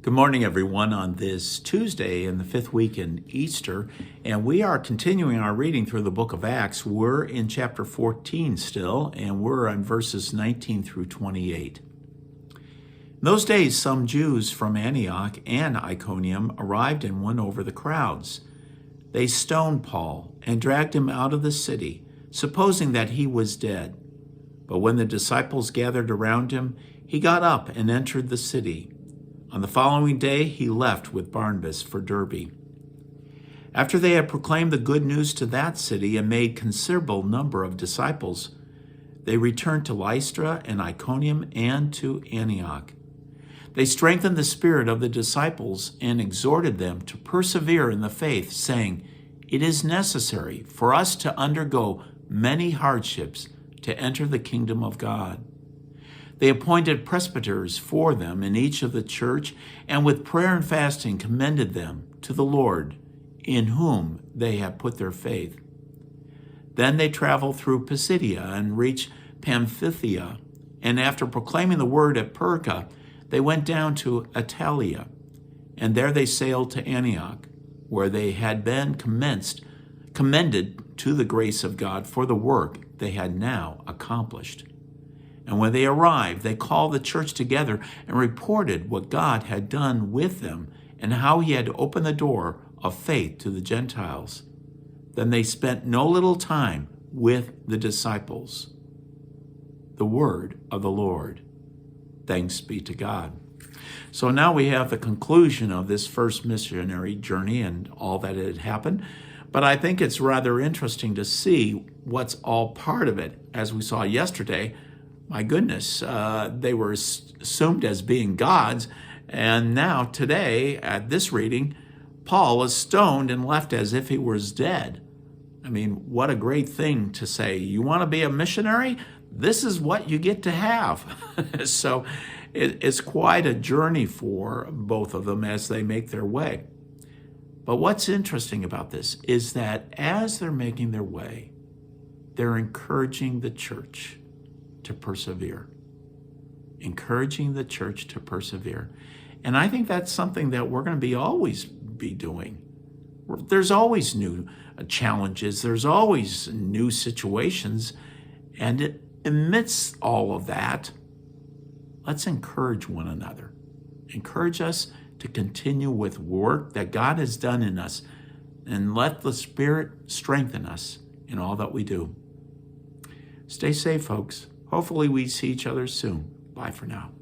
Good morning, everyone, on this Tuesday in the fifth week in Easter, and we are continuing our reading through the book of Acts. We're in chapter 14 still, and we're on verses 19 through 28. In those days, some Jews from Antioch and Iconium arrived and won over the crowds. They stoned Paul and dragged him out of the city, supposing that he was dead. But when the disciples gathered around him, he got up and entered the city. On the following day, he left with Barnabas for Derbe. After they had proclaimed the good news to that city and made considerable number of disciples, they returned to Lystra and Iconium and to Antioch. They strengthened the spirit of the disciples and exhorted them to persevere in the faith, saying, "It is necessary for us to undergo many hardships to enter the kingdom of God." They appointed presbyters for them in each of the church, and with prayer and fasting commended them to the Lord, in whom they had put their faith. Then they traveled through Pisidia and reached Pamphylia, and after proclaiming the word at Perga, they went down to Attalia, and there they sailed to Antioch, where they had been commended to the grace of God for the work they had now accomplished. And when they arrived, they called the church together and reported what God had done with them and how he had opened the door of faith to the Gentiles. Then they spent no little time with the disciples. The word of the Lord. Thanks be to God. So now we have the conclusion of this first missionary journey and all that had happened. But I think it's rather interesting to see what's all part of it. As we saw yesterday, my goodness, they were assumed as being gods, and now today, at this reading, Paul is stoned and left as if he was dead. I mean, what a great thing to say. You want to be a missionary? This is what you get to have. So it's quite a journey for both of them as they make their way. But what's interesting about this is that as they're making their way, they're encouraging the church to persevere, encouraging the church to persevere. And I think that's something that we're going to always be doing. There's always new challenges. There's always new situations. And amidst all of that, let's encourage one another. Encourage us to continue with work that God has done in us, and let the Spirit strengthen us in all that we do. Stay safe, folks. Hopefully we see each other soon. Bye for now.